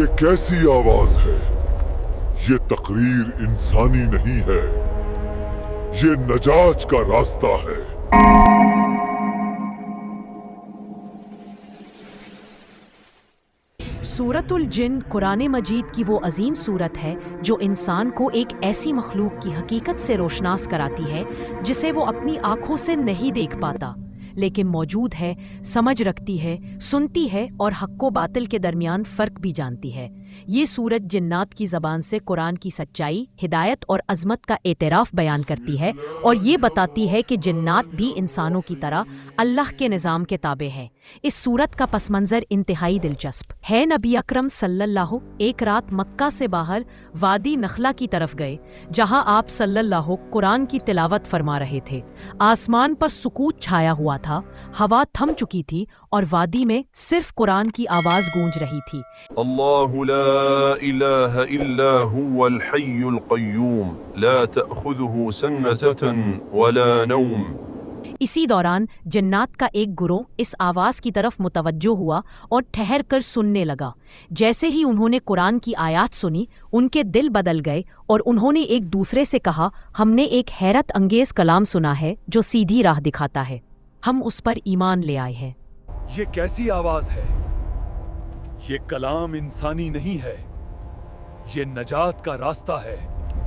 یہ کیسی آواز ہے؟ یہ تقریر انسانی نہیں ہے، یہ نجات کا راستہ ہے۔ سورۃ الجن قرآن مجید کی وہ عظیم سورت ہے جو انسان کو ایک ایسی مخلوق کی حقیقت سے روشناس کراتی ہے جسے وہ اپنی آنکھوں سے نہیں دیکھ پاتا، لیکن موجود ہے، سمجھ رکھتی ہے، سنتی ہے اور حق و باطل کے درمیان فرق بھی جانتی ہے۔ یہ سورت جنات کی زبان سے قرآن کی سچائی، ہدایت اور عظمت کا اعتراف بیان کرتی ہے اور یہ بتاتی ہے کہ جنات بھی انسانوں کی طرح اللہ کے نظام کے تابع ہیں۔ اس سورت کا پس منظر انتہائی دلچسپ ہے۔ نبی اکرم صلی اللہ ایک رات مکہ سے باہر وادی نخلہ کی طرف گئے، جہاں آپ صلی اللہ قرآن کی تلاوت فرما رہے تھے۔ آسمان پر سکوت چھایا ہوا تھا، ہوا تھم چکی تھی اور وادی میں صرف قرآن کی آواز گونج رہی تھی۔ اللہ لا الہ الا هو الحی القیوم لا تأخذه سنة ولا نوم۔ اسی دوران جنات کا ایک گروہ اس آواز کی طرف متوجہ ہوا اور ٹھہر کر سننے لگا۔ جیسے ہی انہوں نے قرآن کی آیات سنی، ان کے دل بدل گئے اور انہوں نے ایک دوسرے سے کہا، ہم نے ایک حیرت انگیز کلام سنا ہے جو سیدھی راہ دکھاتا ہے، ہم اس پر ایمان لے آئے ہیں۔ یہ کیسی آواز ہے؟ یہ کلام انسانی نہیں ہے، یہ نجات کا راستہ ہے۔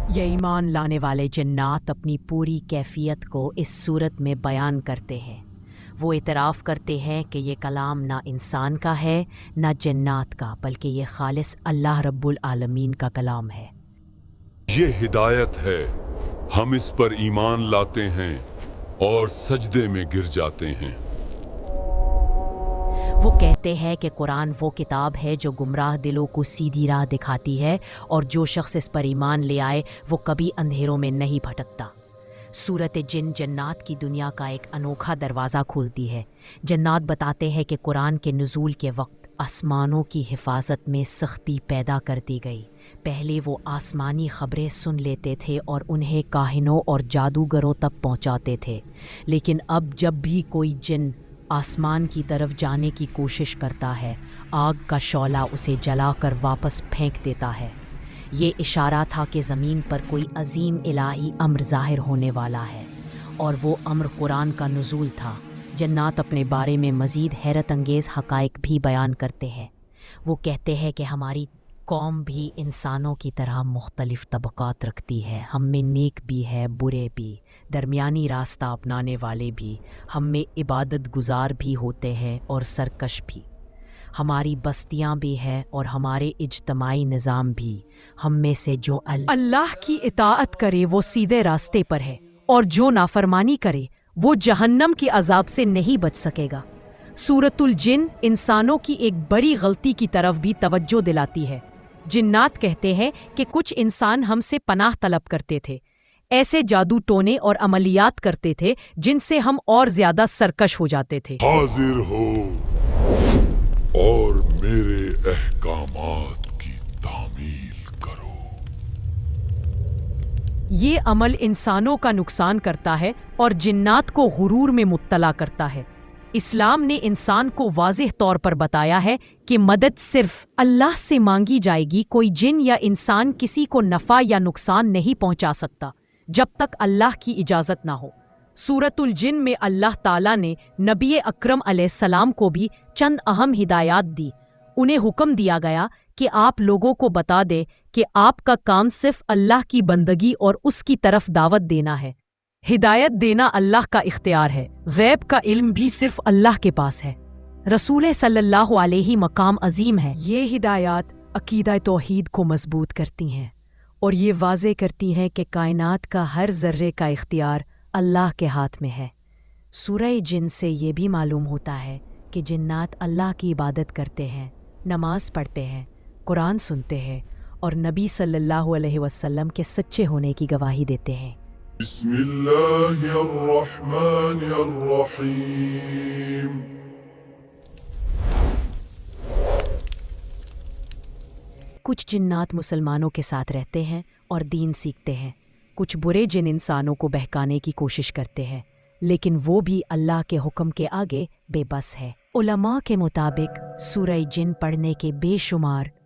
یہ ایمان لانے والے جنات اپنی پوری کیفیت کو اس صورت میں بیان کرتے ہیں۔ وہ اعتراف کرتے ہیں کہ یہ کلام نہ انسان کا ہے نہ جنات کا، بلکہ یہ خالص اللہ رب العالمین کا کلام ہے۔ یہ ہدایت ہے، ہم اس پر ایمان لاتے ہیں اور سجدے میں گر جاتے ہیں۔ وہ کہتے ہیں کہ قرآن وہ کتاب ہے جو گمراہ دلوں کو سیدھی راہ دکھاتی ہے اور جو شخص اس پر ایمان لے آئے وہ کبھی اندھیروں میں نہیں بھٹکتا۔ سورت جن جنات کی دنیا کا ایک انوکھا دروازہ کھولتی ہے۔ جنات بتاتے ہیں کہ قرآن کے نزول کے وقت آسمانوں کی حفاظت میں سختی پیدا کر دی گئی۔ پہلے وہ آسمانی خبریں سن لیتے تھے اور انہیں کاہنوں اور جادوگروں تک پہنچاتے تھے، لیکن اب جب بھی کوئی جن آسمان کی طرف جانے کی کوشش کرتا ہے، آگ کا شعلہ اسے جلا کر واپس پھینک دیتا ہے۔ یہ اشارہ تھا کہ زمین پر کوئی عظیم الہی امر ظاہر ہونے والا ہے، اور وہ امر قرآن کا نزول تھا۔ جنات اپنے بارے میں مزید حیرت انگیز حقائق بھی بیان کرتے ہیں۔ وہ کہتے ہیں کہ ہماری قوم بھی انسانوں کی طرح مختلف طبقات رکھتی ہے، ہم میں نیک بھی ہے، برے بھی، درمیانی راستہ اپنانے والے بھی، ہم میں عبادت گزار بھی ہوتے ہیں اور سرکش بھی، ہماری بستیاں بھی ہیں اور ہمارے اجتماعی نظام بھی۔ ہم میں سے جو اللہ کی اطاعت کرے وہ سیدھے راستے پر ہے، اور جو نافرمانی کرے وہ جہنم کے عذاب سے نہیں بچ سکے گا۔ سورۃ الجن انسانوں کی ایک بڑی غلطی کی طرف بھی توجہ دلاتی ہے۔ جنات کہتے ہیں کہ کچھ انسان ہم سے پناہ طلب کرتے تھے، ایسے جادو ٹونے اور عملیات کرتے تھے جن سے ہم اور زیادہ سرکش ہو جاتے تھے۔ حاضر ہو اور میرے احکامات کی تعمیل کرو۔ یہ عمل انسانوں کا نقصان کرتا ہے اور جنات کو غرور میں مبتلا کرتا ہے۔ اسلام نے انسان کو واضح طور پر بتایا ہے کہ مدد صرف اللہ سے مانگی جائے گی، کوئی جن یا انسان کسی کو نفع یا نقصان نہیں پہنچا سکتا جب تک اللہ کی اجازت نہ ہو۔ سورۃ الجن میں اللہ تعالیٰ نے نبی اکرم علیہ السلام کو بھی چند اہم ہدایات دی۔ انہیں حکم دیا گیا کہ آپ لوگوں کو بتا دے کہ آپ کا کام صرف اللہ کی بندگی اور اس کی طرف دعوت دینا ہے۔ ہدایت دینا اللہ کا اختیار ہے، غیب کا علم بھی صرف اللہ کے پاس ہے۔ رسول صلی اللہ علیہ مقام عظیم ہے۔ یہ ہدایات عقیدہ توحید کو مضبوط کرتی ہیں اور یہ واضح کرتی ہیں کہ کائنات کا ہر ذرے کا اختیار اللہ کے ہاتھ میں ہے۔ سورہ جن سے یہ بھی معلوم ہوتا ہے کہ جنات اللہ کی عبادت کرتے ہیں، نماز پڑھتے ہیں، قرآن سنتے ہیں اور نبی صلی اللہ علیہ وسلم کے سچے ہونے کی گواہی دیتے ہیں۔ بسم اللہ الرحمن الرحیم۔ کچھ جنات مسلمانوں کے ساتھ رہتے ہیں اور دین سیکھتے ہیں، کچھ برے جن انسانوں کو بہکانے کی کوشش کرتے ہیں، لیکن وہ بھی اللہ کے حکم کے آگے بے بس ہے۔ علماء کے مطابق سورہ جن پڑھنے کے بے شمار